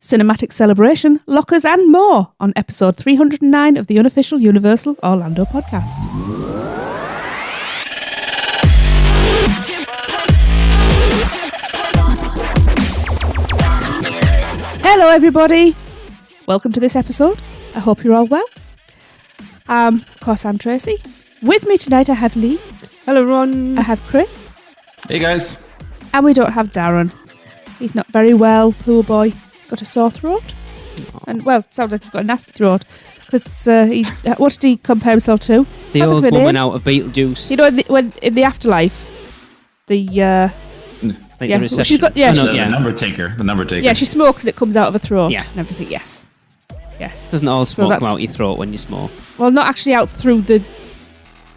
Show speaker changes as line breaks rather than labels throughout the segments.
Cinematic Celebration, Lockers and more on episode 309 of the Unofficial Universal Orlando podcast. Hello everybody, welcome to this episode. I hope you're all well. Of course I'm Tracy. With me tonight I have Lee.
Hello Ron.
I have Chris.
Hey guys.
And we don't have Darren. He's not very well, poor boy. Got a sore throat, and well, it sounds like he's got a nasty throat because what did he compare himself to?
The old woman out of Beetlejuice.
You know, in the afterlife, the
reception.
She's got,
the number taker.
Yeah, she smokes and it comes out of her throat.
Yeah,
and everything. Yes.
Doesn't all smoke come out your throat when you smoke?
Well, not actually out through that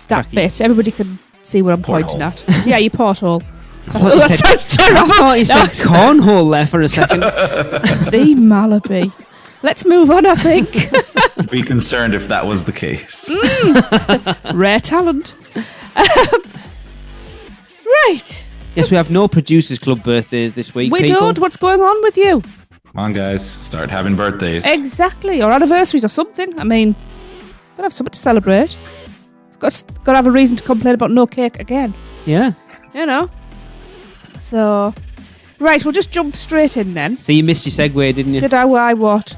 Cracky
bit. Everybody can see what I'm pointing at. Yeah, your porthole.
That
sounds terrible.
I thought you said cornhole there for a second.
The Malaby. Let's move on, I think.
Be concerned if that was the case.
Rare talent. Right.
Yes, we have no Producers Club birthdays this week.
We don't. What's going on with you?
Come on, guys. Start having birthdays.
Exactly. Or anniversaries or something. I mean, gotta have something to celebrate. Got to have a reason to complain about no cake again.
Yeah.
You know. So, right, we'll just jump straight in then.
So you missed your segue, didn't you?
Did I? Why? What?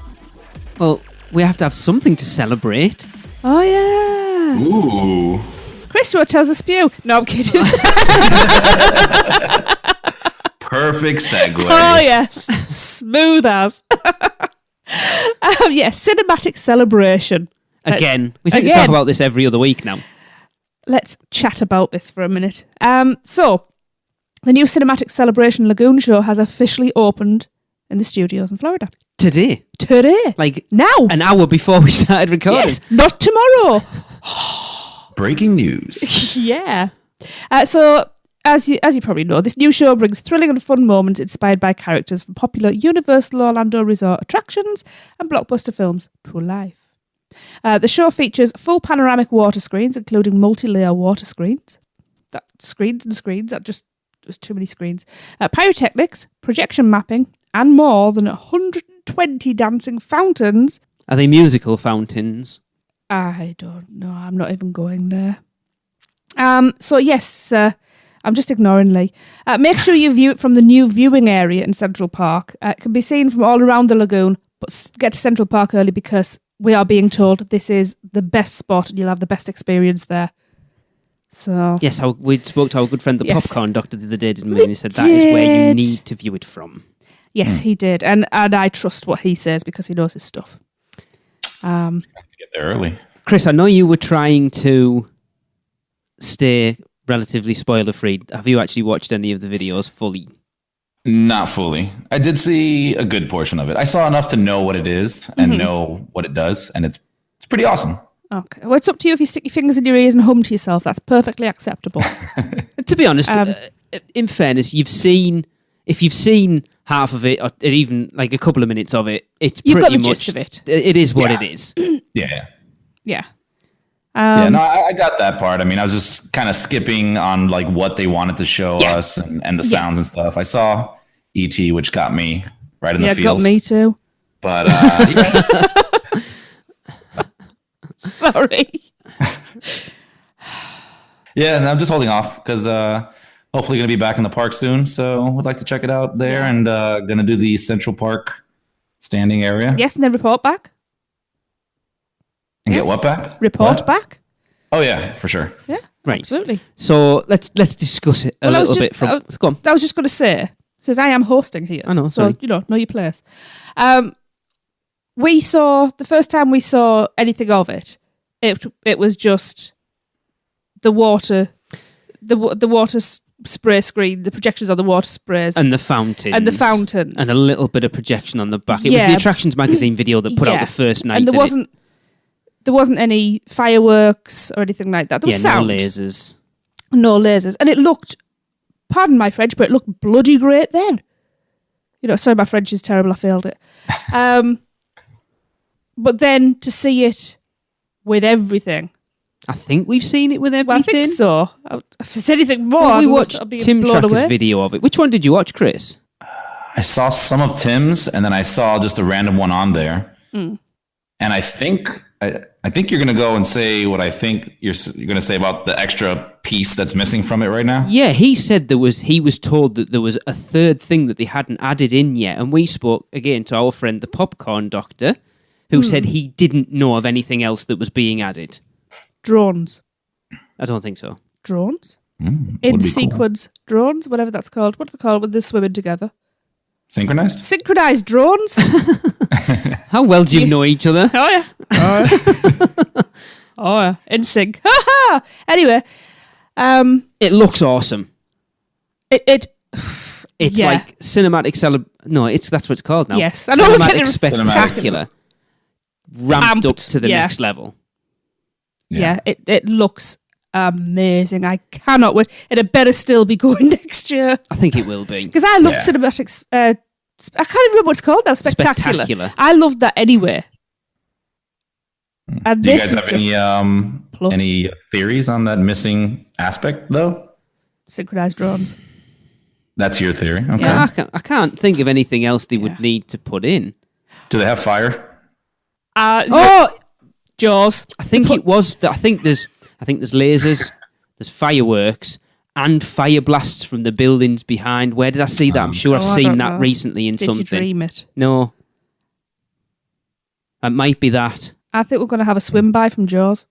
Well, we have to have something to celebrate.
Oh, yeah.
Ooh.
Chris, what tells us S.P.E.W? No, I'm kidding.
Perfect segue.
Oh, yes. Smooth as. Cinematic Celebration.
Again. We seem to talk about this every other week now.
Let's chat about this for a minute. So, the new Cinematic Celebration Lagoon show has officially opened in the studios in Florida.
Today. Like
now.
An hour before we started recording.
Yes, not tomorrow.
Breaking news.
Yeah. So, as you probably know, this new show brings thrilling and fun moments inspired by characters from popular Universal Orlando Resort attractions and blockbuster films to life. The show features full panoramic water screens, including multi-layer water screens. There's too many screens. Pyrotechnics, projection mapping, and more than 120 dancing fountains.
Are they musical fountains?
I don't know. I'm not even going there. So yes, I'm just ignoring Lee. Make sure you view it from the new viewing area in Central Park. It can be seen from all around the lagoon, but get to Central Park early because we are being told this is the best spot and you'll have the best experience there. So
yes, we spoke to our good friend the Popcorn Doctor the other day, didn't we? And he said that
did.
is where you need to view it from.
Yes, he did, and I trust what he says because he knows his stuff.
Get there early.
Chris, I know you were trying to stay relatively spoiler-free. Have you actually watched any of the videos fully?
Not fully. I did see a good portion of it. I saw enough to know what it is and know what it does, and it's pretty awesome.
Okay. Well, it's up to you if you stick your fingers in your ears and hum to yourself. That's perfectly acceptable.
To be honest, in fairness, if you've seen half of it, or even like a couple of minutes of it, it's
You've
pretty
got the
much
gist of it.
It is what it is.
Yeah.
Yeah.
I got that part. I mean, I was just kind of skipping on like what they wanted to show us and the sounds and stuff. I saw E.T., which got me right in the feels.
Yeah, got me too.
But
Sorry.
Yeah, and I'm just holding off because hopefully going to be back in the park soon. So would like to check it out there and going to do the Central Park standing area.
Yes, and then report back.
And get what back?
Report back.
Oh, yeah, for sure.
Yeah,
Right.
absolutely.
So let's discuss it a little bit. Go on.
I was just going to say, since I am hosting here.
I know,
so,
sorry.
know your place. The first time we saw anything of it, it was just the water spray screen, the projections on the water sprays.
And the fountains. And a little bit of projection on the back. It was the Attractions magazine video that put out the first night.
And there wasn't any fireworks or anything like that. There was sound.
No lasers.
No lasers. And it looked, pardon my French, but it looked bloody great then. Sorry, my French is terrible. I failed it. But then to see it with everything.
I think we've seen it with everything.
Well, I think so. If there's anything more,
we watched Tim Tracker's video of it. Which one did you watch, Chris?
I saw some of Tim's, and then I saw just a random one on there. And I think you're going to go and say what I think you're going to say about the extra piece that's missing from it right now.
Yeah, he said he was told that there was a third thing that they hadn't added in yet, and we spoke again to our friend the Popcorn Doctor, who said he didn't know of anything else that was being added.
Drones.
I don't think so.
Drones? In sequence drones, whatever that's called. What are they called when they're swimming together?
Synchronized?
Synchronized drones.
How well do you know each other?
Oh, yeah. Oh, yeah. In sync. Anyway.
It looks awesome.
It's
like cinematic celebration. No, that's what it's called now.
Yes.
I know. Cinematic spectacular. Ramped up to the next level.
Yeah, it looks amazing. I cannot wait. And it better still be going next year.
I think it will be.
Because I loved cinematics. I can't even remember what it's called now. Spectacular. I loved that anyway. And
do you guys have any theories on that missing aspect, though?
Synchronized drones.
That's your theory? Okay.
Yeah, I can't think of anything else they would need to put in.
Do they have fire?
Jaws.
I think it was. I think there's lasers, there's fireworks, and fire blasts from the buildings behind. Where did I see that? I'm sure I've seen that recently in something.
Did you dream it?
No. It might be that.
I think we're going to have a swim by from Jaws.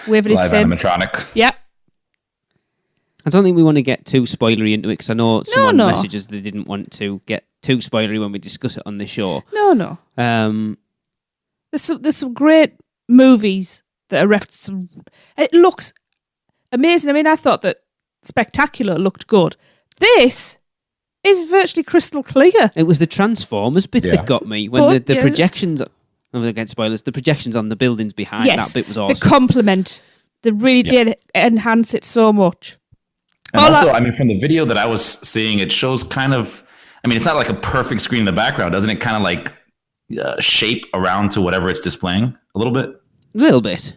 Waving his fin.
Animatronic.
Yep.
I don't think we want to get too spoilery into it because I know someone messages they didn't want to get too spoilery when we discuss it on the show.
No. There's some great movies that are referenced. It looks amazing. I mean, I thought that Spectacular looked good. This is virtually crystal clear.
It was the Transformers bit that got me when the projections. Against spoilers, the projections on the buildings behind that bit was awesome.
The complement, they enhance it so much.
And also, I mean, from the video that I was seeing, it shows kind of. I mean, it's not like a perfect screen in the background, doesn't it? Kind of like shape around to whatever it's displaying a little bit.
A little bit.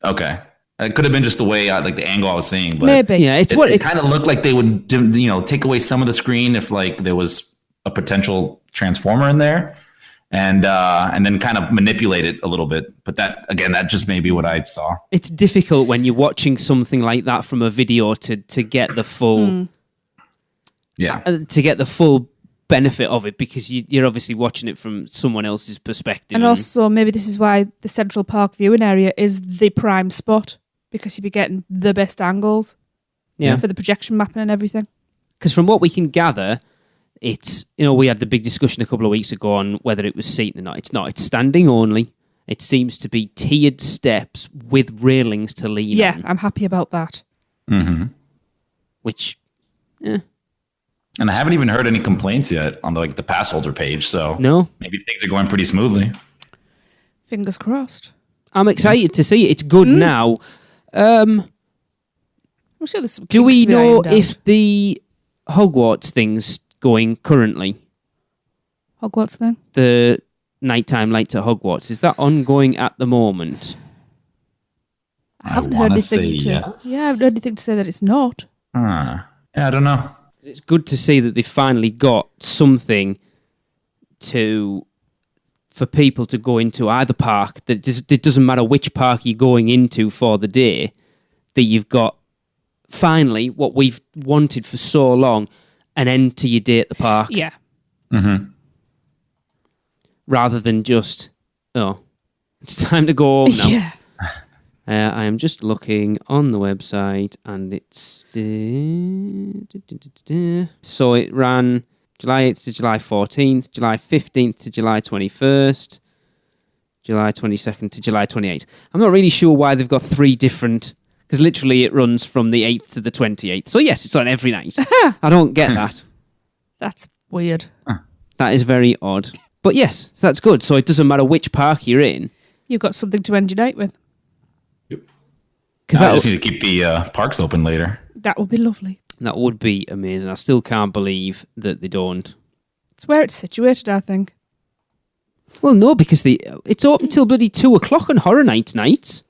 Okay. It could have been just the way, like the angle I was seeing, but
maybe.
Yeah, it
kind of looked like they would, take away some of the screen if like there was a potential transformer in there, and then kind of manipulate it a little bit. But that just may be what I saw. It's
difficult when you're watching something like that from a video to get the full, to get the full benefit of it, because you're obviously watching it from someone else's perspective.
And also, maybe this is why the Central Park viewing area is the prime spot, because you'll be getting the best angles for the projection mapping and everything.
Because from what we can gather, it's, we had the big discussion a couple of weeks ago on whether it was seating or not. It's not. It's standing only. It seems to be tiered steps with railings to lean on.
Yeah, I'm happy about that.
Mm-hmm.
Which,
And I haven't even heard any complaints yet on the pass holder page, so maybe things are going pretty smoothly.
Fingers crossed.
I'm excited to see it. It's good now.
I'm sure there's some
do we know if the Hogwarts thing's going currently?
Hogwarts thing?
The nighttime lights at Hogwarts. Is that ongoing at the moment?
I haven't heard anything I haven't heard anything to say that it's not.
Yeah, I don't know.
It's good to see that they finally got something for people to go into either park. That it doesn't matter which park you're going into for the day, that you've got finally what we've wanted for so long, an end to your day at the park.
Yeah.
Mm-hmm.
Rather than just, it's time to go home now.
Yeah.
I am just looking on the website, and it's... So it ran July 8th to July 14th, July 15th to July 21st, July 22nd to July 28th. I'm not really sure why they've got three different... Because literally it runs from the 8th to the 28th. So yes, it's on every night. I don't get that.
That's weird.
That is very odd. But yes, so that's good. So it doesn't matter which park you're in.
You've got something to end your night with.
Because I just need to keep the parks open later.
That would be lovely.
That would be amazing. I still can't believe that they don't.
It's where it's situated, I think.
Well, no, because it's open till bloody 2 o'clock on Horror nights.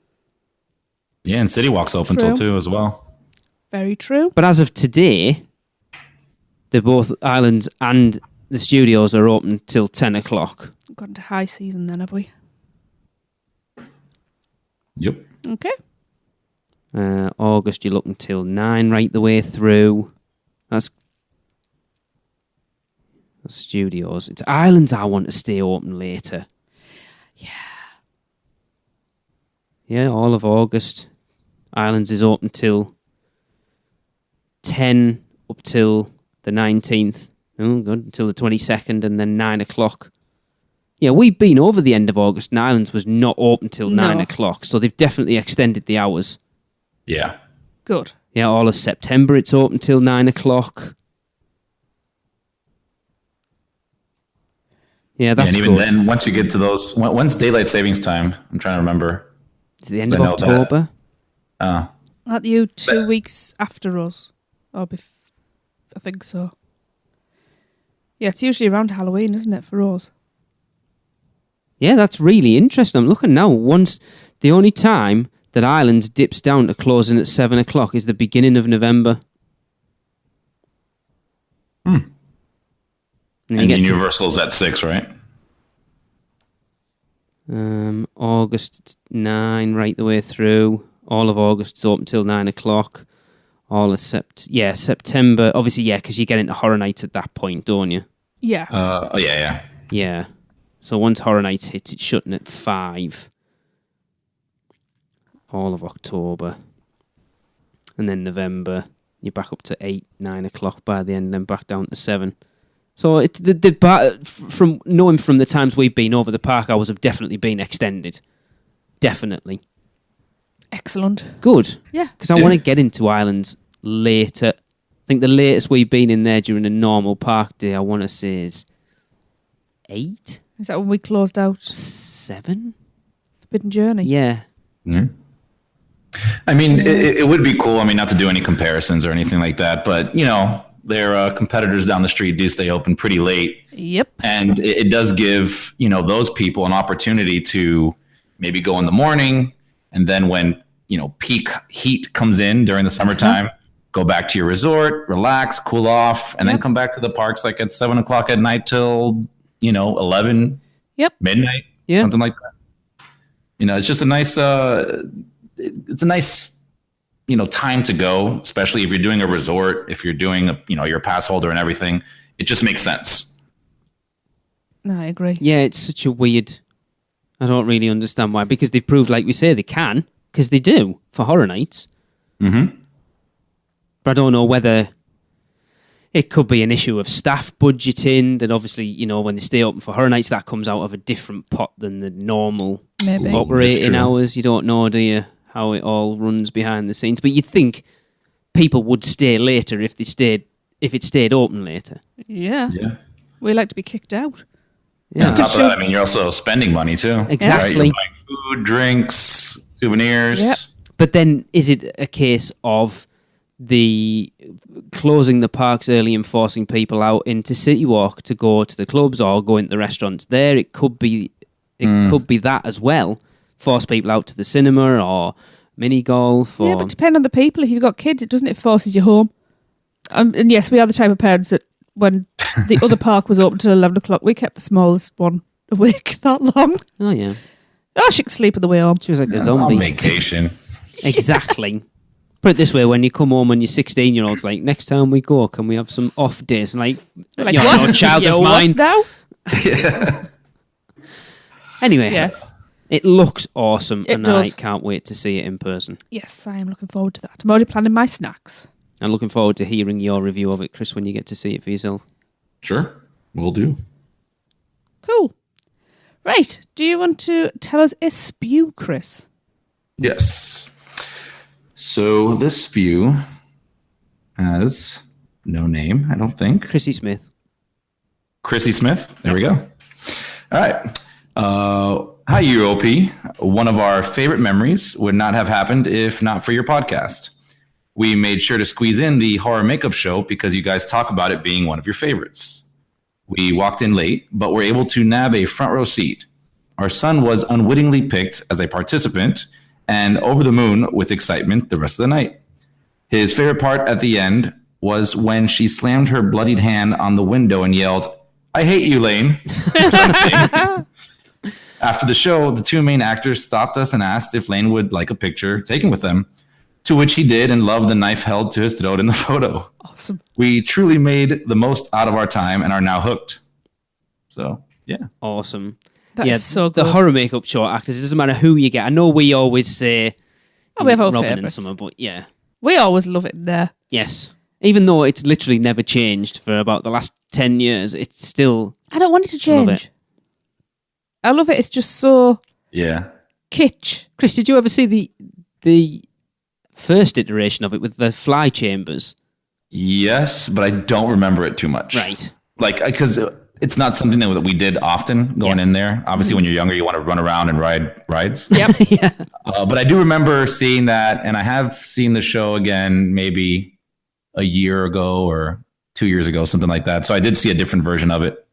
Yeah, and City Walk's open till 2 as well.
Very true.
But as of today, they're both Islands and the studios are open till 10 o'clock.
We've gone to high season then, have we?
Yep.
Okay.
August, you're looking till 9 right the way through. That's studios. It's islands I want to stay open later. Yeah, all of August. Islands is open till 10 up till the 19th. Oh, good. Until the 22nd and then 9 o'clock. Yeah, we've been over the end of August and Islands was not open till 9 o'clock. So they've definitely extended the hours.
Yeah.
Good.
Yeah, all of September it's open till 9 o'clock. Yeah, that's
and even
good.
then, once you get to those, when's daylight savings time? I'm trying to remember.
It's the end of October.
Aren't you 2 weeks after us? I think so. Yeah, it's usually around Halloween, isn't it, for us?
Yeah, that's really interesting. I'm looking now. The only time that Islands dips down to closing at 7 o'clock is the beginning of November.
And Universal's at 6, right?
August 9 right the way through. All of August's open till 9 o'clock. All of September. Obviously, yeah, because you get into Horror Nights at that point, don't you?
Yeah.
Yeah.
Yeah. So once Horror Nights hits, it's shutting at 5. All of October. And then November, you're back up to 8, 9 o'clock by the end, and then back down to 7. So it's from knowing from the times we've been over, the park hours have definitely been extended. Definitely.
Excellent.
Good.
Yeah.
Because I want to get into Islands later. I think the latest we've been in there during a normal park day, I want to say, is 8?
Is that when we closed out
7?
Forbidden Journey?
Yeah.
I mean, it would be cool. I mean, not to do any comparisons or anything like that, but, you know, their competitors down the street do stay open pretty late.
Yep.
And it does give, you know, those people an opportunity to maybe go in the morning, and then when, you know, peak heat comes in during the summertime, go back to your resort, relax, cool off, and then come back to the parks like at 7 o'clock at night till, you know, 11, midnight, something like that. You know, it's just a nice, it's a nice, you know, time to go, especially if you're doing a resort, if you're doing, you know, you're a pass holder and everything. It just makes sense.
No, I agree.
Yeah, it's such a weird... I don't really understand why. Because they've proved, like we say, they can. Because they do, for Horror Nights.
Mm-hmm.
But I don't know whether... It could be an issue of staff budgeting. That obviously, you know, when they stay open for Horror Nights, that comes out of a different pot than the normal operating hours. You don't know, do you, how it all runs behind the scenes. But you'd think people would stay later if it stayed open later.
Yeah. We like to be kicked out.
Yeah.
On top of that, I mean, you're also spending money too.
Exactly.
Right? You're buying food, drinks, souvenirs.
Yep.
But then is it a case of the closing the parks early and forcing people out into City Walk to go to the clubs or go into the restaurants there? It could be that as well. Force people out to the cinema or mini golf.
Yeah, but depend on the people. If you've got kids, it forces you home. And yes, we are the type of parents that when the other park was open till 11 o'clock, we kept the smallest one awake that long.
Oh, yeah.
Oh, she could sleep on the way home.
She was like a zombie.
On vacation.
Exactly. Put it this way, when you come home and your 16-year-old's like, next time we go, can we have some off days? And like
what?
No child of mine.
Now?
Anyway,
Yes.
it looks awesome,
It
and
does.
I can't wait to see it in person.
Yes, I am looking forward to that. I'm already planning my snacks.
I'm looking forward to hearing your review of it, Chris, when you get to see it for yourself.
Sure, we'll do.
Cool. Right. Do you want to tell us a S.P.E.W, Chris?
Yes. So this S.P.E.W has no name, I don't think.
Chrissy Smith.
Chrissy Smith. There we go. All right. Hi, UOP. One of our favorite memories would not have happened if not for your podcast. We made sure to squeeze in the horror makeup show because you guys talk about it being one of your favorites. We walked in late, but were able to nab a front row seat. Our son was unwittingly picked as a participant and over the moon with excitement the rest of the night. His favorite part at the end was when she slammed her bloodied hand on the window and yelled, I hate you, Lane. or something. After the show, the two main actors stopped us and asked if Lane would like a picture taken with them, to which he did and loved the knife held to his throat in the photo.
Awesome.
We truly made the most out of our time and are now hooked. So, yeah.
Awesome.
That's so good.
The horror makeup short actors, it doesn't matter who you get. I know we always say
we have our
Robin and
favourites.
Summer, but yeah.
We always love it there.
Yes. Even though it's literally never changed for about the last 10 years, it's still...
I don't want it to
Love
change.
it.
I love it. It's just so
Yeah.
kitsch.
Chris, did you ever see the first iteration of it with the fly chambers?
Yes, but I don't remember it too much.
Right.
Like, because it's not something that we did often going in there. Obviously, when you're younger, you want to run around and ride rides.
Yep.
Yeah.
But I do remember seeing that, and I have seen the show again maybe a year ago or 2 years ago, something like that. So I did see a different version of it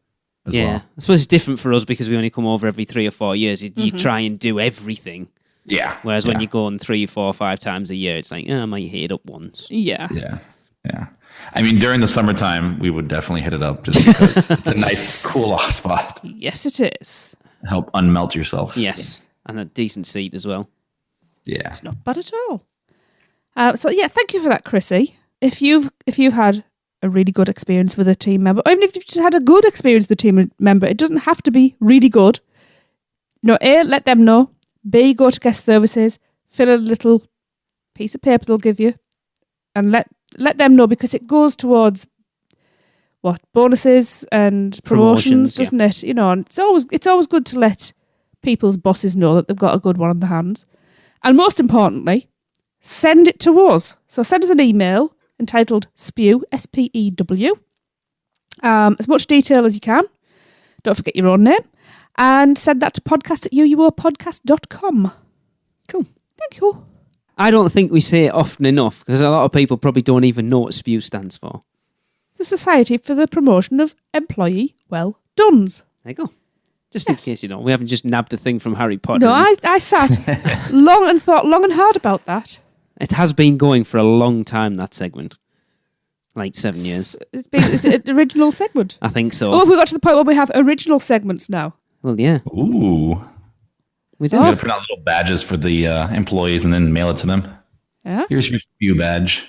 as
Yeah.
well.
I suppose it's different for us because we only come over every 3 or 4 years. You try and do everything.
Yeah.
Whereas when you're going 3, 4, 5 times a year, it's like, I might hit it up once.
Yeah.
Yeah. Yeah. I mean, during the summertime, we would definitely hit it up just because it's a nice, cool off spot.
Yes, it is.
Help unmelt yourself.
Yes. And a decent seat as well.
Yeah.
Not bad at all. So yeah, thank you for that, Chrissy. If you've had a really good experience with a team member, or even if you've just had a good experience with a team member, it doesn't have to be really good. A, let them know. B, go to guest services, fill a little piece of paper they'll give you, and let them know, because it goes towards bonuses and promotions, doesn't it? And it's always good to let people's bosses know that they've got a good one on their hands. And most importantly, send it to us. So send us an email entitled S.P.E.W, S-P-E.W. As much detail as you can. Don't forget your own name. And send that to podcast@uuopodcast.com.
Cool.
Thank you.
I don't think we say it often enough because a lot of people probably don't even know what S.P.E.W stands for.
The Society for the Promotion of Employee Well-Dones.
There you go. Just in case you know, we haven't just nabbed a thing from Harry Potter.
No, I sat long and thought long and hard about that.
It has been going for a long time, that segment. Like 7 years.
It's an original segment.
I think so.
Oh, we got to the point where we have original segments now.
Well, yeah.
Ooh.
We
I'm
do.
going to print out little badges for the employees and then mail it to them.
Yeah.
Here's your S.P.E.W badge.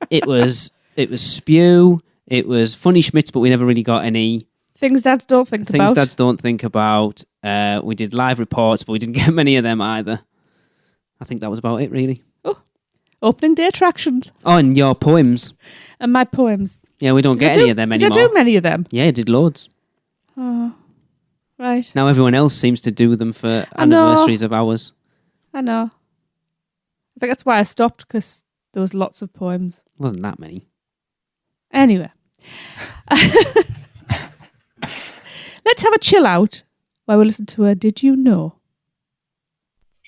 It was S.P.E.W. It was Funny Schmitz, but we never really got any
Things dads don't think
things
about.
dads don't think about. We did live reports, but we didn't get many of them either. I think that was about it, really.
Opening day attractions.
Oh, and your poems.
And my poems.
Yeah, we don't get any of them anymore.
Did I do many of them?
Yeah, I did loads.
Oh, right.
Now everyone else seems to do them for anniversaries of ours.
I know. I think that's why I stopped, because there was lots of poems.
Wasn't that many.
Anyway. Let's have a chill out while we listen to a Did You Know?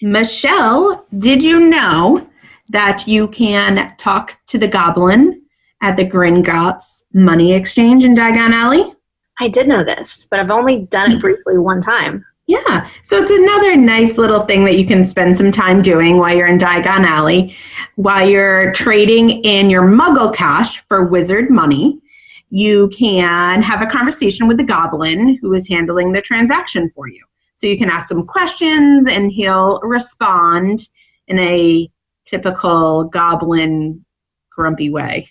Michelle, did you know that you can talk to the goblin at the Gringotts Money Exchange in Diagon Alley?
I did know this, but I've only done it briefly one time.
Yeah, so it's another nice little thing that you can spend some time doing while you're in Diagon Alley. While you're trading in your Muggle cash for wizard money, you can have a conversation with the goblin who is handling the transaction for you. So you can ask him questions and he'll respond in a typical goblin grumpy way.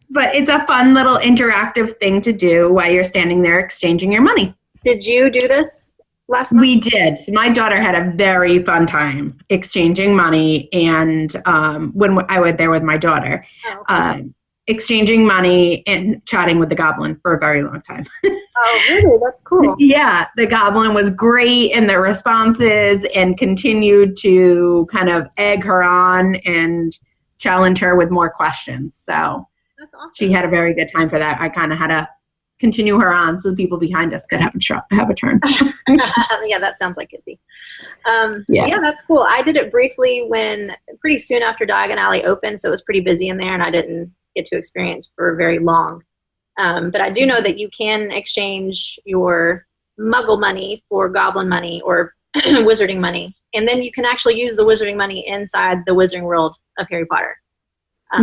But it's a fun little interactive thing to do while you're standing there exchanging your money.
Did you do this last month?
We did. My daughter had a very fun time exchanging money, and when I was there with my daughter, exchanging money and chatting with the goblin for a very long time.
Oh, really? That's cool.
Yeah, the goblin was great in the responses and continued to kind of egg her on and challenge her with more questions. So
That's awesome.
she had a very good time for that. I kind of had to continue her on so the people behind us could have a turn.
Yeah, that sounds like Kizzy. Yeah, that's cool. I did it briefly pretty soon after Diagon Alley opened, so it was pretty busy in there, and I didn't get to experience for very long. But I do know that you can exchange your Muggle money for Goblin money or Wizarding money, and then you can actually use the Wizarding money inside the Wizarding World of Harry Potter.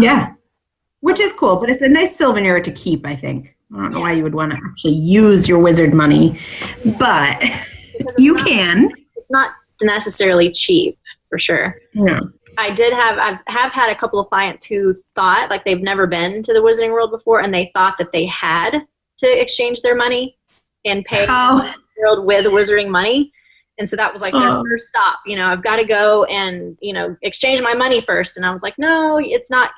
Yeah, which is cool, but it's a nice souvenir to keep, I think. I don't know why you would want to actually use your wizard money, but you can.
It's not necessarily cheap, for sure.
No.
I have had a couple of clients who thought, like, they've never been to the Wizarding World before, and they thought that they had to exchange their money and pay the world with wizarding money. And so that was like their first stop. I've got to go and, exchange my money first. And I was like, no, it's not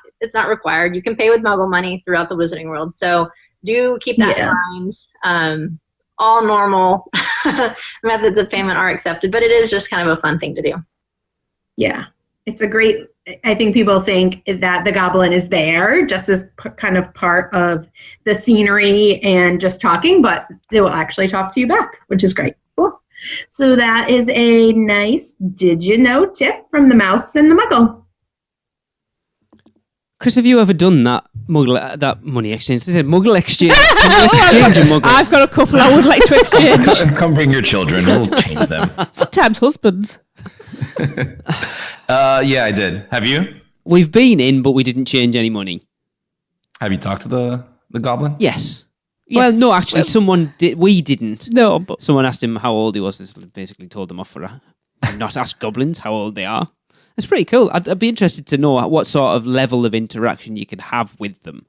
required. You can pay with Muggle money throughout the Wizarding World. So do keep that in mind. All normal methods of payment are accepted, but it is just kind of a fun thing to do.
Yeah. It's I think people think that the goblin is there just as kind of part of the scenery and just talking, but they will actually talk to you back, which is great. Cool. So that is a nice did you know tip from the Mouse and the Muggle.
Chris, have you ever done that money exchange? They said Muggle exchange. Exchange a Muggle.
I've got a couple I would like to exchange.
Come bring your children. We'll change them.
Sometimes husbands.
Yeah, I did. Have you?
We've been in, but we didn't change any money.
Have you talked to the goblin?
Yes. Well, no, actually, someone did. We didn't.
No, but
someone asked him how old he was and basically told them off for not ask goblins how old they are. It's pretty cool. I'd be interested to know what sort of level of interaction you could have with them.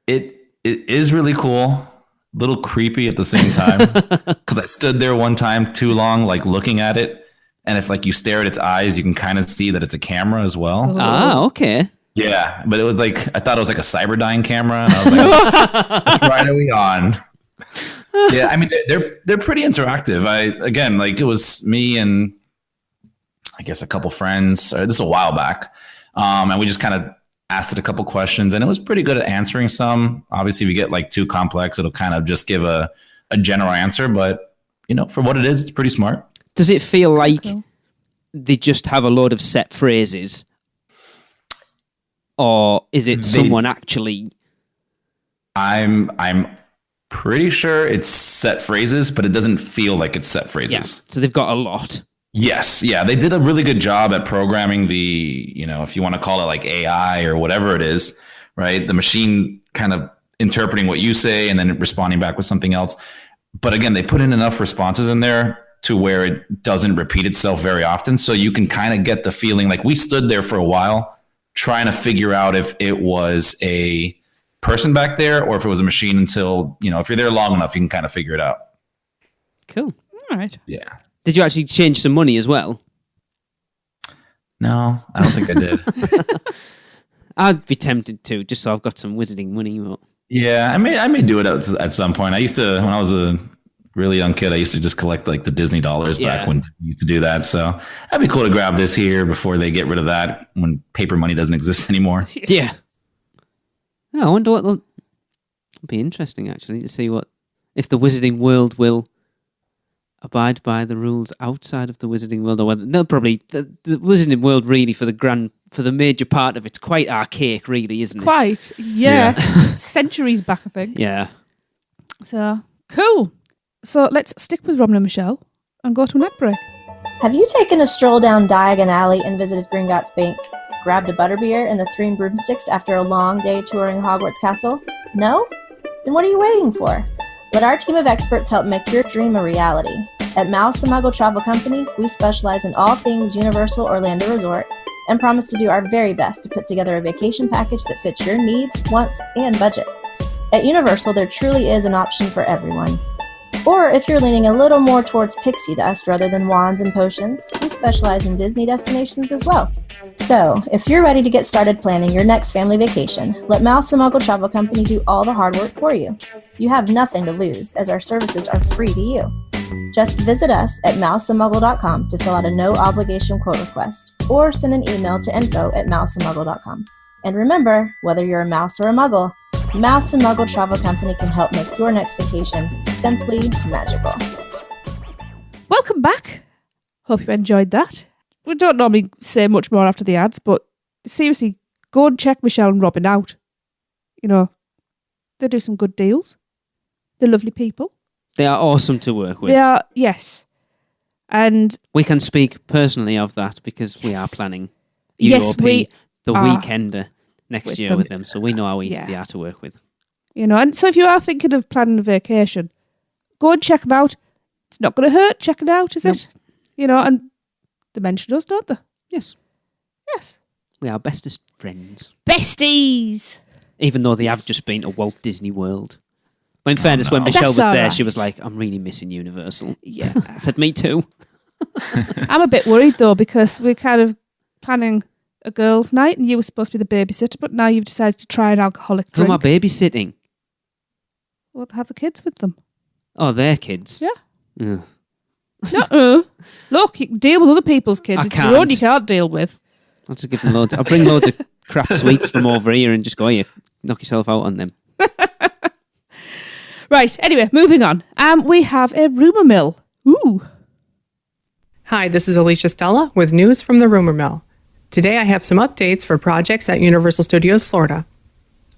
It is really cool. A little creepy at the same time. Because I stood there one time too long, like looking at it. And if like you stare at its eyes, you can kind of see that it's a camera as well.
Ah, okay.
Yeah, but it was like, I thought it was like a Cyberdyne camera. And I was like, which ride are we on? Yeah, I mean, they're pretty interactive. It was me and I guess a couple friends. This is a while back. And we just kind of asked it a couple questions and it was pretty good at answering some. Obviously, if you get like too complex, it'll kind of just give a general answer. But, for what it is, it's pretty smart.
Does it feel like they just have a load of set phrases? Or is it someone actually...
I'm pretty sure it's set phrases, but it doesn't feel like it's set phrases.
Yeah, so they've got a lot.
Yes, yeah. They did a really good job at programming the, if you want to call it like AI or whatever it is, right? The machine kind of interpreting what you say and then responding back with something else. But again, they put in enough responses in there to where it doesn't repeat itself very often. So you can kind of get the feeling like we stood there for a while trying to figure out if it was a person back there or if it was a machine until, if you're there long enough, you can kind of figure it out.
Cool.
All right.
Yeah.
Did you actually change some money as well?
No, I don't think I did.
I'd be tempted to, just so I've got some wizarding money. But...
Yeah, I may do it at some point. I used to, when I was a really young kid, I used to just collect like the Disney dollars back when you used to do that. So that'd be cool to grab this here before they get rid of that when paper money doesn't exist anymore.
Yeah. Oh, I wonder what it'll be interesting actually to see if the Wizarding World will abide by the rules outside of the Wizarding World, or whether they'll probably the Wizarding World really for the major part of it's quite archaic, really, isn't it?
Quite, yeah. Centuries back, I think.
Yeah.
So cool. So let's stick with Robin and Michelle and go to an ad break.
Have you taken a stroll down Diagon Alley and visited Gringotts Bank, grabbed a butterbeer and the 3 broomsticks after a long day touring Hogwarts Castle? No? Then what are you waiting for? Let our team of experts help make your dream a reality. At Mouse and Muggle Travel Company, we specialize in all things Universal Orlando Resort and promise to do our very best to put together a vacation package that fits your needs, wants, and budget. At Universal, there truly is an option for everyone. Or if you're leaning a little more towards pixie dust rather than wands and potions, we specialize in Disney destinations as well. So, if you're ready to get started planning your next family vacation, let Mouse and Muggle Travel Company do all the hard work for you. You have nothing to lose, as our services are free to you. Just visit us at mouseandmuggle.com to fill out a no-obligation quote request, or send an email to info@mouseandmuggle.com. And remember, whether you're a mouse or a muggle, Mouse and Muggle Travel Company can help make your next vacation simply magical.
Welcome back. Hope you enjoyed that. We don't normally say much more after the ads, but seriously, go and check Michelle and Robin out. They do some good deals. They're lovely people.
They are awesome to work with.
They are, yes. And
we can speak personally of that because we are planning
Yes, we
the
are
Weekender next year with them, so we know how easy they are to work with.
And so if you are thinking of planning a vacation, go and check them out. It's not going to hurt checking it out, is it? And they mention us, don't they?
Yes.
Yes.
We are bestest friends.
Besties!
Even though they have just been to Walt Disney World. But in fairness, when Michelle was there, she was like, I'm really missing Universal.
Yeah.
I said, me too.
I'm a bit worried, though, because we're kind of planning a girls' night and you were supposed to be the babysitter, but now you've decided to try an alcoholic
Who
drink.
am I babysitting?
Well, have the kids with them.
Oh, their kids?
Yeah.
Ugh.
No. Look, you can deal with other people's kids.
I
It's your own
can't.
you can't deal with.
I'll just give them loads. I'll bring loads of crap sweets from over here and just go, here, knock yourself out on them.
Right, anyway, moving on. We have a rumour mill. Ooh.
Hi, this is Alicia Stella with news from the Rumor Mill. Today I have some updates for projects at Universal Studios Florida.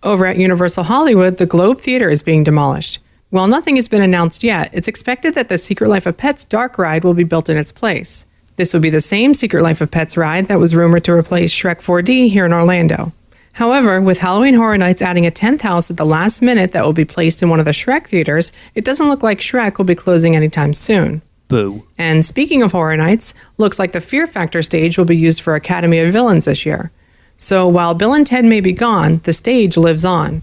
Over at Universal Hollywood, the Globe Theater is being demolished. While nothing has been announced yet, it's expected that the Secret Life of Pets dark ride will be built in its place. This would be the same Secret Life of Pets ride that was rumored to replace Shrek 4D here in Orlando. However, with Halloween Horror Nights adding a 10th house at the last minute that will be placed in one of the Shrek theaters, it doesn't look like Shrek will be closing anytime soon.
Boo.
And speaking of Horror Nights, looks like the Fear Factor stage will be used for Academy of Villains this year. So while Bill and Ted may be gone, the stage lives on.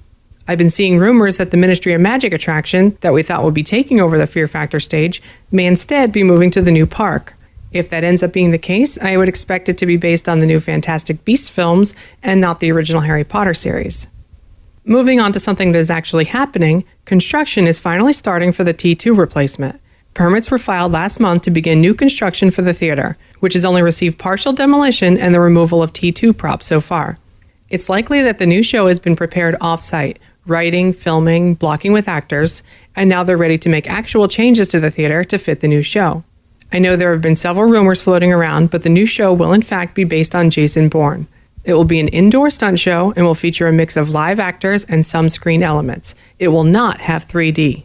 I've been seeing rumors that the Ministry of Magic attraction that we thought would be taking over the Fear Factor stage may instead be moving to the new park. If that ends up being the case, I would expect it to be based on the new Fantastic Beasts films and not the original Harry Potter series. Moving on to something that is actually happening, construction is finally starting for the T2 replacement. Permits were filed last month to begin new construction for the theater, which has only received partial demolition and the removal of T2 props so far. It's likely that the new show has been prepared off-site, writing, filming, blocking with actors, and now they're ready to make actual changes to the theater to fit the new show. I know there have been several rumors floating around, but the new show will in fact be based on Jason Bourne. It will be an indoor stunt show and will feature a mix of live actors and some screen elements. It will not have 3D.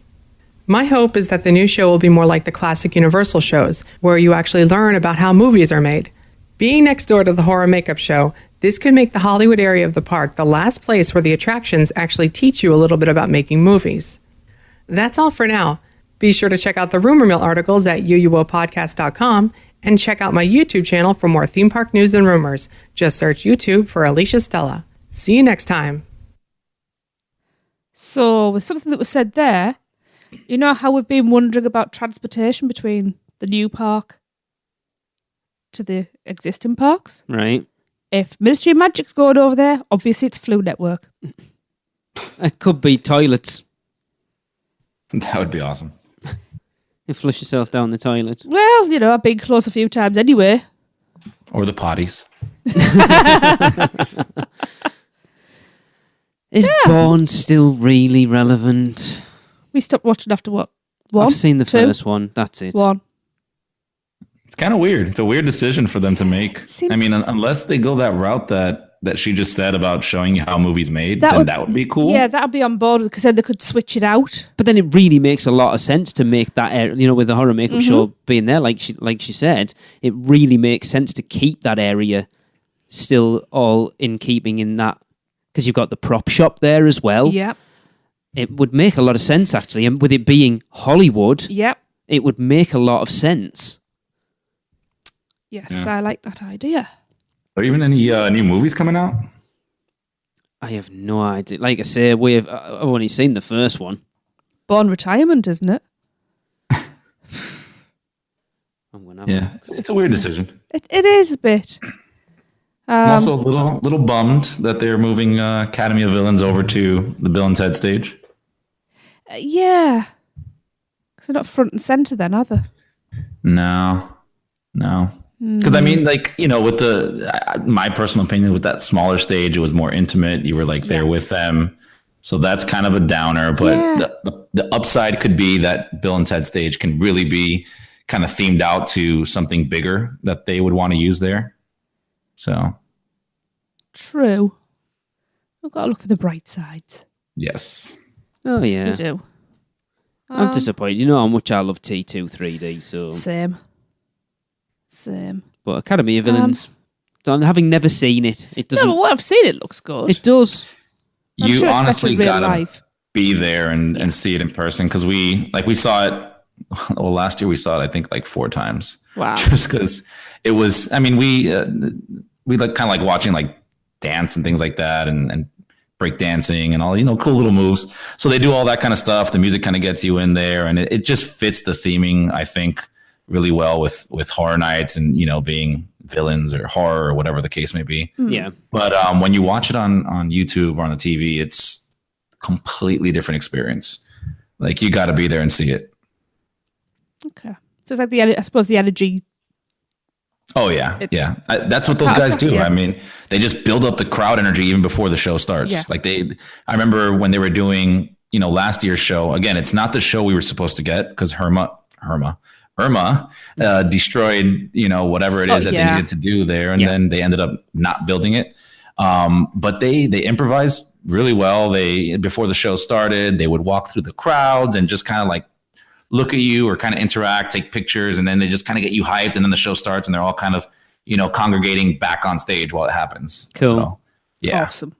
My hope is that the new show will be more like the classic Universal shows, where you actually learn about how movies are made. Being next door to the horror makeup show, this could make the Hollywood area of the park the last place where the attractions actually teach you a little bit about making movies. That's all for now. Be sure to check out the Rumor Mill articles at uuopodcast.com and check out my YouTube channel for more theme park news and rumors. Just search YouTube for Alicia Stella. See you next time.
So, with something that was said there, you know how we've been wondering about transportation between the new park to the existing parks?
Right.
If Ministry of Magic's going over there, obviously it's Flu Network.
It could be toilets.
That would be awesome.
You flush yourself down the toilet.
Well, I've been close a few times anyway.
Or the potties.
Is Bourne still really relevant?
We stopped watching after what? One?
I've seen the
Two?
first one. That's it.
One.
It's kind of weird. It's a weird decision for them to make.
Seems-
I mean, unless they go that route that she just said about showing you how movies made, that would be cool.
Yeah, that'd be on board because then they could switch it out.
But then it really makes a lot of sense to make that area, with the horror makeup show being there, like she said, it really makes sense to keep that area still all in keeping in that, because you've got the prop shop there as well.
Yep.
It would make a lot of sense, actually. And with it being Hollywood,
Yep.
it would make a lot of sense.
Yes,
Yeah.
I like that idea.
Are even any new movies coming out?
I have no idea. Like I say, I've only seen the first one.
Born retirement, isn't it?
I'm gonna have
Yeah, it's a weird decision.
It is a bit.
I'm also a little bummed that they're moving Academy of Villains over to the Bill and Ted stage.
Yeah. Because they're not front and centre then, are they?
No. Because I mean, with my personal opinion, with that smaller stage, it was more intimate. You were there with them. So that's kind of a downer. But the upside could be that Bill and Ted stage can really be kind of themed out to something bigger that they would want to use there. So.
True. We've got to look for the bright sides.
Yes.
Oh,
Yes,
yeah.
we do.
I'm disappointed. You know how much I love T2 3D, so...
Same.
But Academy of Villains, having never seen it, it doesn't...
No, but what I've seen, it looks good.
It does.
I'm
You
sure it's better
honestly
in real
gotta...
life.
be there and see it in person, because we saw it. Well, last year we saw it, I think, like 4 times.
Wow!
Just because it was. I mean, we like kind of like watching like dance and things like that, and break dancing and all, cool little moves. So they do all that kind of stuff. The music kind of gets you in there, and it just fits the theming, I think, really well with Horror Nights and being villains or horror or whatever the case may be.
Yeah.
But when you watch it on YouTube or on the TV, it's a completely different experience. Like, you got to be there and see it.
Okay. So it's like the energy.
Oh yeah. That's what those guys do.
Yeah.
I mean, they just build up the crowd energy even before the show starts.
Yeah.
Like I remember when they were doing, last year's show. Again, it's not the show we were supposed to get because Irma destroyed, whatever it is that they needed to do there. And then they ended up not building it. But they improvised really well. Before the show started, they would walk through the crowds and just kind of like look at you or kind of interact, take pictures, and then they just kind of get you hyped, and then the show starts and they're all kind of, congregating back on stage while it happens.
Cool.
So, yeah.
Awesome.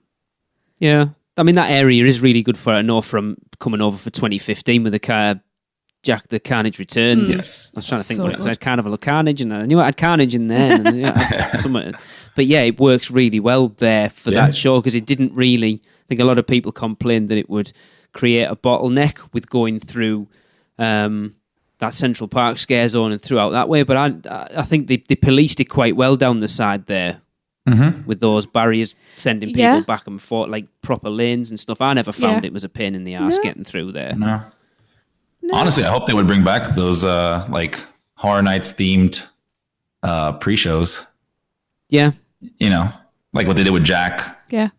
Yeah. I mean, that area is really good for it. I know from coming over for 2015 with the Jack the Carnage Returns.
Yes.
I was trying to think
So
what it was. I
good.
had Carnival of Carnage, and I knew I had Carnage in there. And, but yeah, it works really well there for that show, because it didn't really, I think a lot of people complained that it would create a bottleneck with going through that Central Park scare zone and throughout that way. But I think they policed it quite well down the side there.
Mm-hmm.
With those barriers sending people back and forth, like proper lanes and stuff. I never found it was a pain in the ass getting through there.
No. Honestly, I hope they would bring back those like Horror Nights themed pre-shows.
Yeah.
Like what they did with Jack.
Yeah.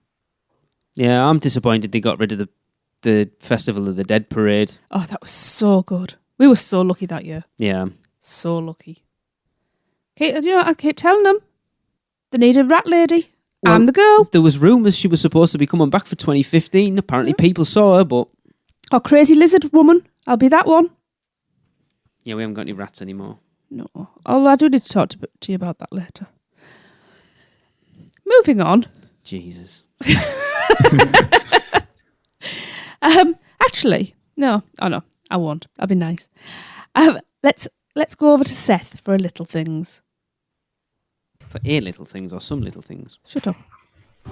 Yeah, I'm disappointed they got rid of the Festival of the Dead parade.
Oh, that was so good. We were so lucky that year.
Yeah.
So lucky. I keep telling them they need a rat lady.
Well,
I'm the girl.
There was rumours she was supposed to be coming back for 2015. Apparently people saw her, but...
Oh, crazy lizard woman. I'll be that one.
Yeah, we haven't got any rats anymore.
No. Although I do need to talk to you about that later. Moving on.
Jesus.
Actually, no. Oh, no. I won't. I'll be nice. Let's go over to Seth for a little things.
For a little things or some little things.
Shut up.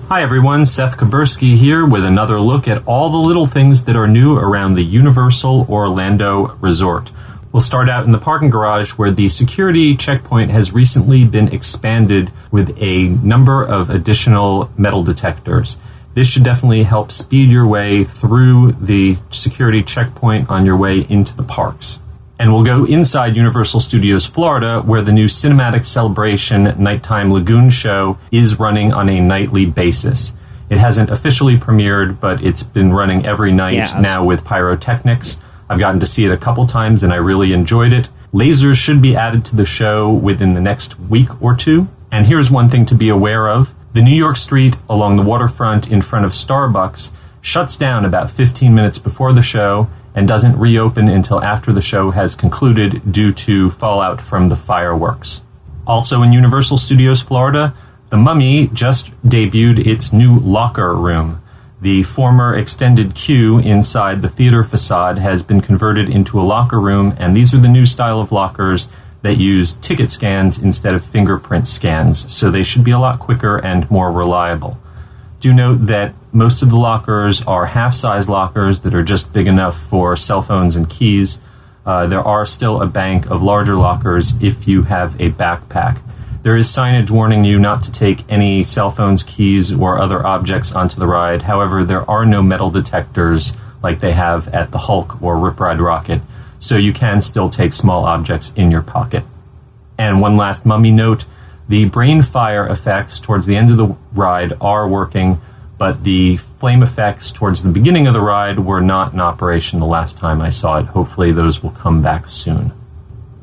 Hi everyone, Seth Kabursky here with another look at all the little things that are new around the Universal Orlando Resort. We'll start out in the parking garage, where the security checkpoint has recently been expanded with a number of additional metal detectors. This should definitely help speed your way through the security checkpoint on your way into the parks. And we'll go inside Universal Studios Florida, where the new Cinematic Celebration Nighttime Lagoon show is running on a nightly basis. It hasn't officially premiered, but it's been running every night now with pyrotechnics. I've gotten to see it a couple times, and I really enjoyed it. Lasers should be added to the show within the next week or two. And here's one thing to be aware of. The New York street along the waterfront in front of Starbucks shuts down about 15 minutes before the show and doesn't reopen until after the show has concluded due to fallout from the fireworks. Also in Universal Studios Florida, The Mummy just debuted its new locker room. The former extended queue inside the theater facade has been converted into a locker room, and these are the new style of lockers that use ticket scans instead of fingerprint scans, so they should be a lot quicker and more reliable. Do note that most of the lockers are half-size lockers that are just big enough for cell phones and keys. There are still a bank of larger lockers if you have a backpack. There is signage warning you not to take any cell phones, keys, or other objects onto the ride. However, there are no metal detectors like they have at the Hulk or Rip Ride Rocket, so you can still take small objects in your pocket. And one last Mummy note. The brain fire effects towards the end of the ride are working, but the flame effects towards the beginning of the ride were not in operation the last time I saw it. Hopefully those will come back soon.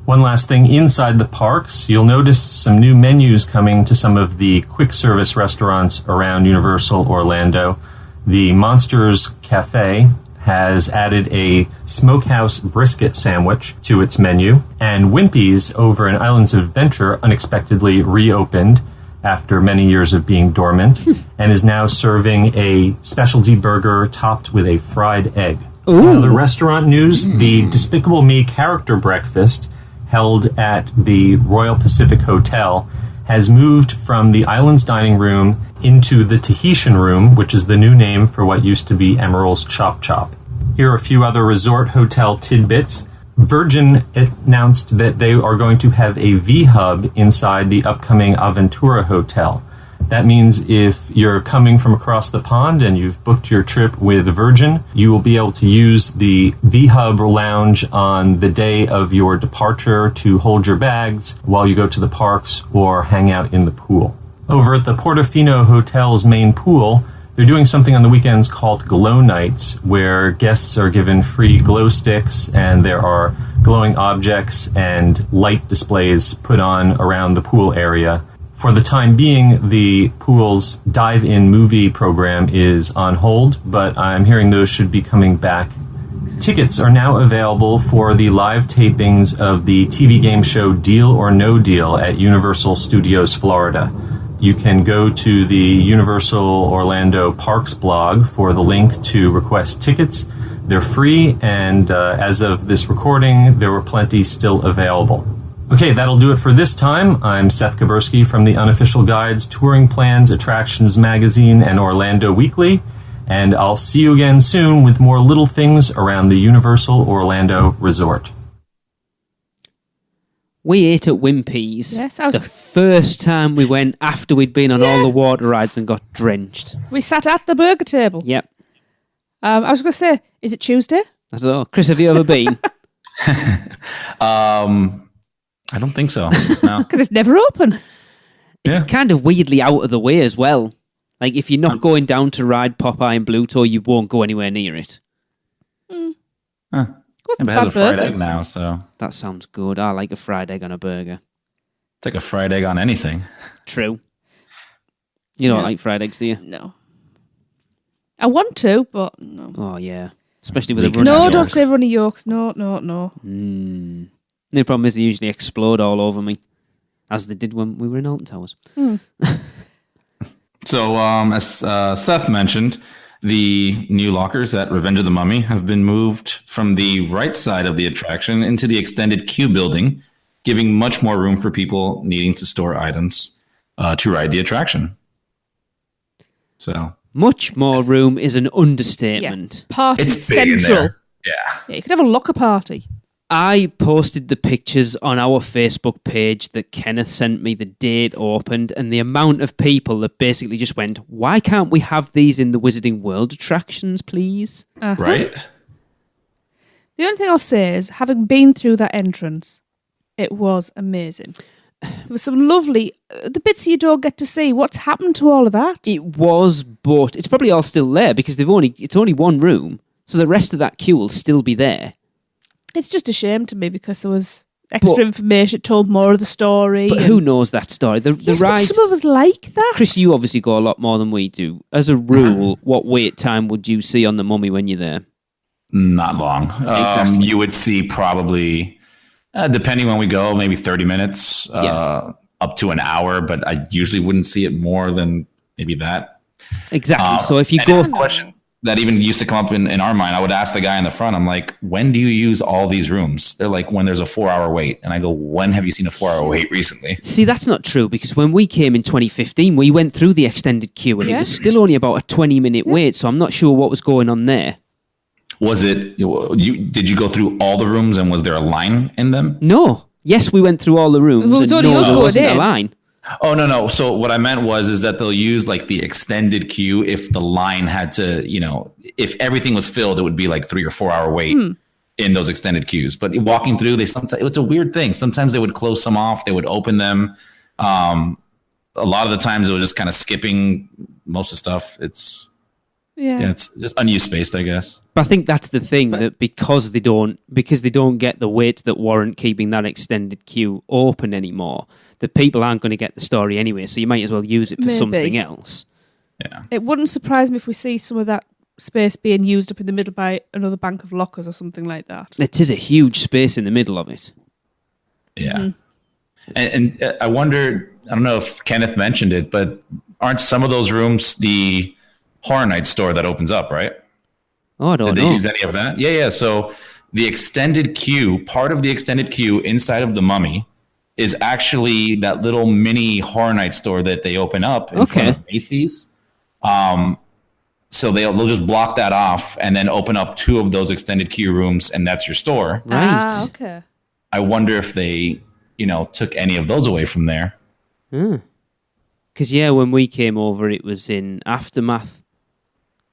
One last thing, inside the parks, you'll notice some new menus coming to some of the quick service restaurants around Universal Orlando. The Monsters Cafe has added a smokehouse brisket sandwich to its menu, and Wimpy's over in Islands of Adventure unexpectedly reopened, after many years of being dormant, and is now serving a specialty burger topped with a fried egg. The restaurant news, the Despicable Me character breakfast held at the Royal Pacific Hotel has moved from the Island's dining room into the Tahitian room, which is the new name for what used to be Emerald's Chop Chop. Here are a few other resort hotel tidbits. Virgin announced that they are going to have a V-Hub inside the upcoming Aventura Hotel. That means if you're coming from across the pond and you've booked your trip with Virgin, you will be able to use the V-Hub lounge on the day of your departure to hold your bags while you go to the parks or hang out in the pool. Over at the Portofino Hotel's main pool, they're doing something on the weekends called Glow Nights, where guests are given free glow sticks and there are glowing objects and light displays put on around the pool area. For the time being, the pool's dive-in movie program is on hold, but I'm hearing those should be coming back. Tickets are now available for the live tapings of the TV game show Deal or No Deal at Universal Studios Florida. You can go to the Universal Orlando Parks blog for the link to request tickets. They're free, and as of this recording, there were plenty still available. Okay, that'll do it for this time. I'm Seth Kabursky from the Unofficial Guides, Touring Plans, Attractions Magazine, and Orlando Weekly, and I'll see you again soon with more little things around the Universal Orlando Resort.
We ate at Wimpy's
Yes,
the first time we went after we'd been on all the water rides and got drenched.
We sat at the burger table.
Yep.
I was going to say, is it Tuesday?
I don't know. Chris, have you ever been?
I don't think so. No.
Because it's never open.
It's kind of weirdly out of the way as well. Like, if you're not going down to ride Popeye and Bluto, you won't go anywhere near it.
Huh. It has a fried egg now, so...
That sounds good. I like a fried egg on a burger.
It's like a fried egg on anything.
True. You don't like fried eggs, do you?
No. I want to, but no.
Oh, yeah. Especially with a runny
No,
yolks.
don't say runny yolks. No.
The problem is they usually explode all over me, as they did when we were in Alton Towers.
So, as Seth mentioned, the new lockers at Revenge of the Mummy have been moved from the right side of the attraction into the extended queue building, giving much more room for people needing to store items to ride the attraction. So,
much more room is an understatement.
Yeah. Party
it's big in
central.
there. Yeah.
You could have a locker party.
I posted the pictures on our Facebook page that Kenneth sent me the day it opened, and the amount of people that basically just went, why can't we have these in the Wizarding World attractions, please?
Right?
The only thing I'll say is, having been through that entrance, it was amazing. There was some lovely... the bits you don't get to see. What's happened to all of that?
It was, but it's probably all still there because it's only one room, so the rest of that queue will still be there.
It's just a shame to me because there was extra information. It told more of the story.
But who knows that story? The
yes,
ride...
but some of us like that.
Chris, you obviously go a lot more than we do. As a rule, what wait time would you see on the Mummy when you're there?
Not long.
Exactly.
You would see probably, depending when we go, maybe 30 minutes, up to an hour, but I usually wouldn't see it more than maybe that.
Exactly. So if you go...
It's a question that even used to come up in our mind. I would ask the guy in the front, I'm like, when do you use all these rooms? They're like, when there's a 4-hour wait. And I go, when have you seen a 4-hour wait recently?
See, that's not true, because when we came in 2015, we went through the extended queue, and it was still only about a 20-minute wait, so I'm not sure what was going on there.
Was it, did you go through all the rooms, and was there a line in them?
No. Yes, we went through all the rooms,
Well,
and no, there wasn't a line.
Oh, no. So what I meant is that they'll use like the extended queue if the line had to, if everything was filled, it would be like 3 or 4 hour wait in those extended queues. But walking through, it's a weird thing. Sometimes they would close some off, they would open them. A lot of the times it was just kind of skipping most of the stuff. It's just unused space, I guess.
But I think that's the thing, that because they don't get the weights that warrant keeping that extended queue open anymore, that people aren't going to get the story anyway, so you might as well use it for something else.
Yeah.
It wouldn't surprise me if we see some of that space being used up in the middle by another bank of lockers or something like that.
It is a huge space in the middle of it.
Yeah. And I wonder, I don't know if Kenneth mentioned it, but aren't some of those rooms the Horror Nights store that opens up, right?
Oh, I don't
Did
know.
they use any of that? Yeah. So the extended queue, part of the extended queue inside of the Mummy is actually that little mini Horror Nights store that they open up in front of Macy's. So they'll just block that off and then open up 2 of those extended queue rooms, and that's your store.
Right.
Okay.
I wonder if they, took any of those away from there.
Because, when we came over, it was in Aftermath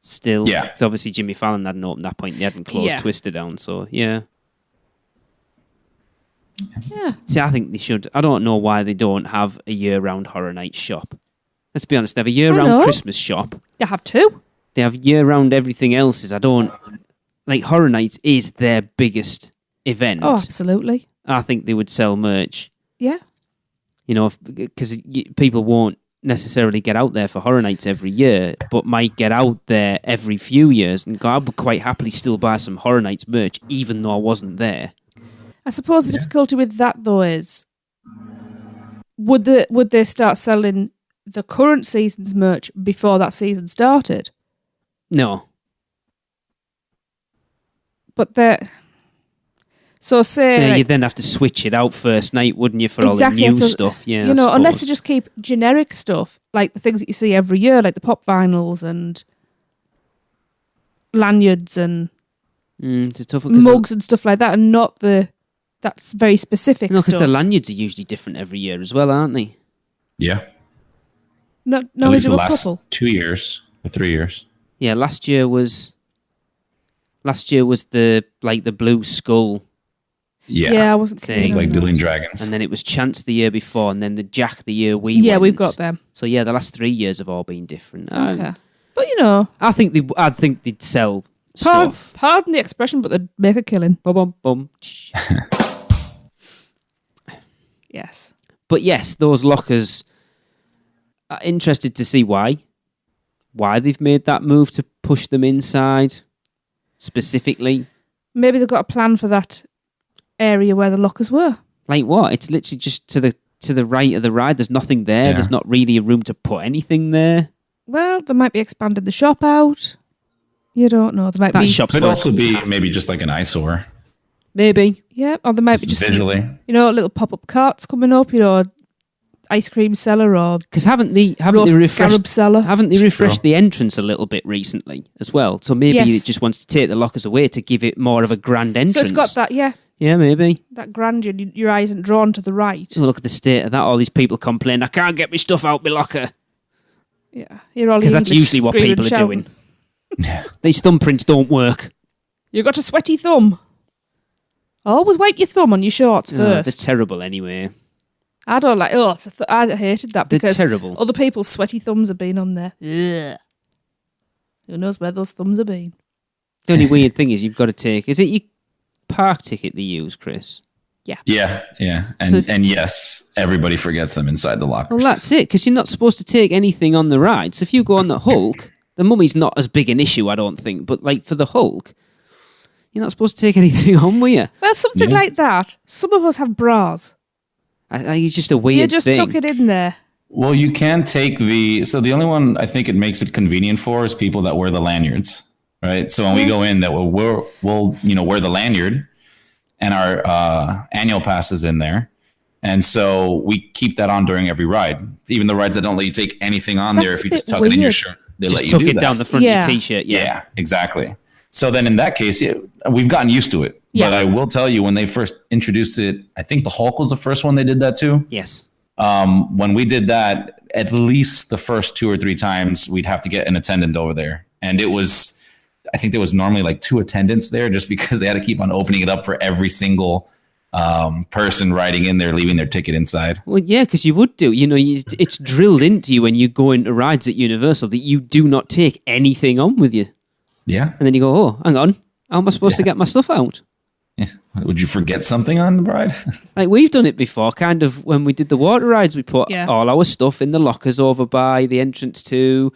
still.
Yeah.
'Cause obviously, Jimmy Fallon hadn't opened that point. They hadn't closed Twister down, so, yeah.
Yeah.
See, I think they should. I don't know why they don't have a year-round Horror Nights shop. Let's be honest, they have a year-round Christmas shop.
They have 2.
They have year-round everything else. Horror Nights is their biggest event.
Oh, absolutely.
I think they would sell merch.
Yeah.
Because people won't necessarily get out there for Horror Nights every year, but might get out there every few years and go, I would quite happily still buy some Horror Nights merch, even though I wasn't there.
I suppose the difficulty with that, though, is would they start selling the current season's merch before that season started?
No.
But they're... So say...
you'd then have to switch it out first night, wouldn't you, for all the new stuff? Yeah,
unless they just keep generic stuff, like the things that you see every year, like the pop vinyls and lanyards and mugs and stuff like that, and not that's very specific stuff.
No, because the lanyards are usually different every year as well, aren't they?
Yeah.
No,
At least
we
the
do a
last
couple.
2 years or 3 years.
Yeah, last year was the blue skull.
Yeah,
I wasn't
thing.
keen on that.
Dueling Dragons.
And then it was Chance the year before, and then the Jack the year we
Yeah,
went.
we've got them.
So the last 3 years have all been different.
Okay. But
I think they'd sell stuff.
Pardon the expression, but they'd make a killing.
Bum bum bum.
Yes.
But yes, those lockers. Interested to see why they've made that move to push them inside specifically.
Maybe they've got a plan for that area where the lockers were.
Like what? It's literally just to the right of the ride. There's nothing there.
Yeah.
There's not really a room to put anything there.
Well, they might be expanding the shop out. You don't know. There might
That
be
shop's
Could
full.
also be maybe just like an eyesore.
Maybe.
Yeah, or there might be just
visually.
little pop-up carts coming up, ice cream cellar or
Because haven't they
roast scarab cellar.
Haven't they refreshed the entrance a little bit recently as well? So maybe
Yes.
it just wants to take the lockers away to give it more of a grand entrance.
So it's got that,
Yeah, maybe.
that grandeur. Your eye isn't drawn to the right.
Oh, look at the state of that. All these people complain, I can't get my stuff out my locker.
Yeah, you're all
Because that's
English
usually what
screaming,
people are
shouting.
doing. These thumbprints don't work.
You got a sweaty thumb. Always wipe your thumb on your shorts
Oh, they're
first.
terrible anyway.
I don't like. I hated that
They're
because
terrible.
other people's sweaty thumbs have been on there. Ugh. Who knows where those thumbs have been?
The only weird thing is you've got to take... Is it your park ticket they use, Chris?
Yeah. And yes, everybody forgets them inside the lockers.
Well, that's it, because you're not supposed to take anything on the ride. So if you go on the Hulk, the mummy's not as big an issue, I don't think. But for the Hulk, you're not supposed to take anything on, were you?
Well, something like that. Some of us have bras.
It's just a weird
You just
thing.
tuck it in there.
Well, you can take so the only one I think it makes it convenient for is people that wear the lanyards, right? So when we go in, we'll wear the lanyard, and our annual pass is in there, and so we keep that on during every ride. Even the rides that don't let you take anything on there,
That's
if you
a
just
bit
tuck it in your
weird.
shirt, they
Just
let you
tuck
do
it
that.
down the front
Yeah.
of your T-shirt,
Yeah, exactly. So then in that case, we've gotten used to it.
Yeah.
But I will tell you, when they first introduced it, I think the Hulk was the first one they did that too.
Yes.
When we did that, at least the first 2 or 3 times, we'd have to get an attendant over there. And I think there was normally like 2 attendants there just because they had to keep on opening it up for every single person riding in there, leaving their ticket inside.
Well, yeah, because you would do. It's drilled into you when you go into rides at Universal that you do not take anything on with you.
Yeah.
And then you go, oh, hang on, how am I supposed to get my stuff out?
Yeah. Would you forget something on the ride?
Like we've done it before, kind of when we did the water rides, we put
Yeah.
all our stuff in the lockers over by the entrance to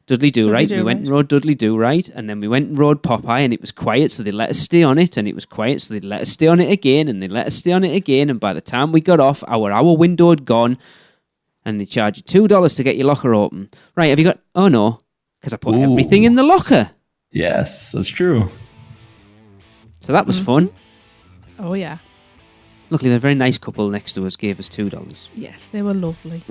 Dudley Do Right. We went and rode Dudley Do Right, and then we went and rode Popeye, and it was quiet, so they let us stay on it, and it was quiet, so they let us stay on it again, and they let us stay on it again, and by the time we got off, our hour window had gone, and they charge you $2 to get your locker open. Right, have you got... Oh, no, because I put everything in the locker.
Yes, that's true.
So that was fun.
Oh, yeah.
Luckily, a very nice couple next to us gave us $2.
Yes, they were lovely.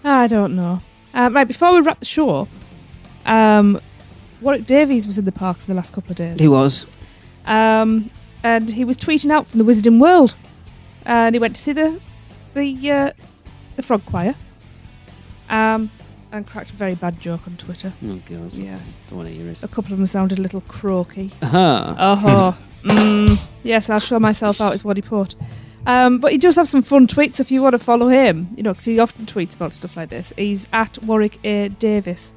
I don't know. Right, before we wrap the show up, Warwick Davies was in the parks in the last couple of days.
He was.
And he was tweeting out from the Wizarding World. And he went to see the frog choir. And cracked a very bad joke on Twitter.
Oh, God.
Yes.
Don't want to hear it.
A couple of them sounded a little croaky.
Uh-huh.
Yes, I'll show myself out is what he put. But he does have some fun tweets if you want to follow him, because he often tweets about stuff like this. He's at Warwick A. Davis.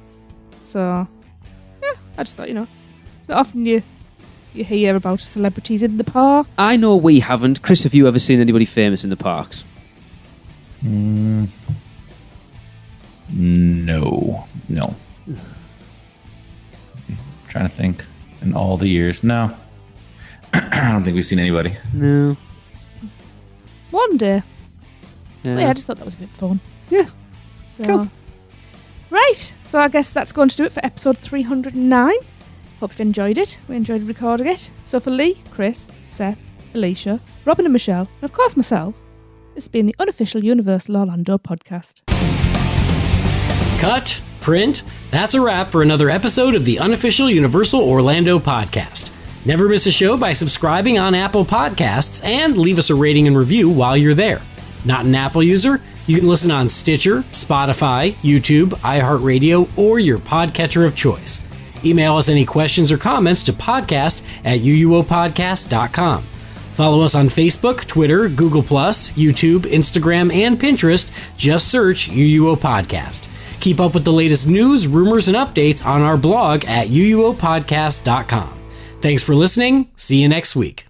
So, yeah, I just thought, it's not often you hear about celebrities in the parks.
I know we haven't. Chris, have you ever seen anybody famous in the parks?
No. I'm trying to think. In all the years, no. I don't think we've seen anybody.
No.
One day.
Yeah.
But yeah, I just thought that was a bit fun.
Yeah.
So,
Cool.
Right. So I guess that's going to do it for episode 309. Hope you've enjoyed it. We enjoyed recording it. So for Lee, Chris, Seth, Alicia, Robin and Michelle, and of course myself, this has been the Unofficial Universal Orlando podcast.
Cut. Print. That's a wrap for another episode of the Unofficial Universal Orlando podcast. Never miss a show by subscribing on Apple Podcasts and leave us a rating and review while you're there. Not an Apple user? You can listen on Stitcher, Spotify, YouTube, iHeartRadio, or your podcatcher of choice. Email us any questions or comments to podcast@uuopodcast.com. Follow us on Facebook, Twitter, Google+, YouTube, Instagram, and Pinterest. Just search UUO Podcast. Keep up with the latest news, rumors, and updates on our blog at uuopodcast.com. Thanks for listening. See you next week.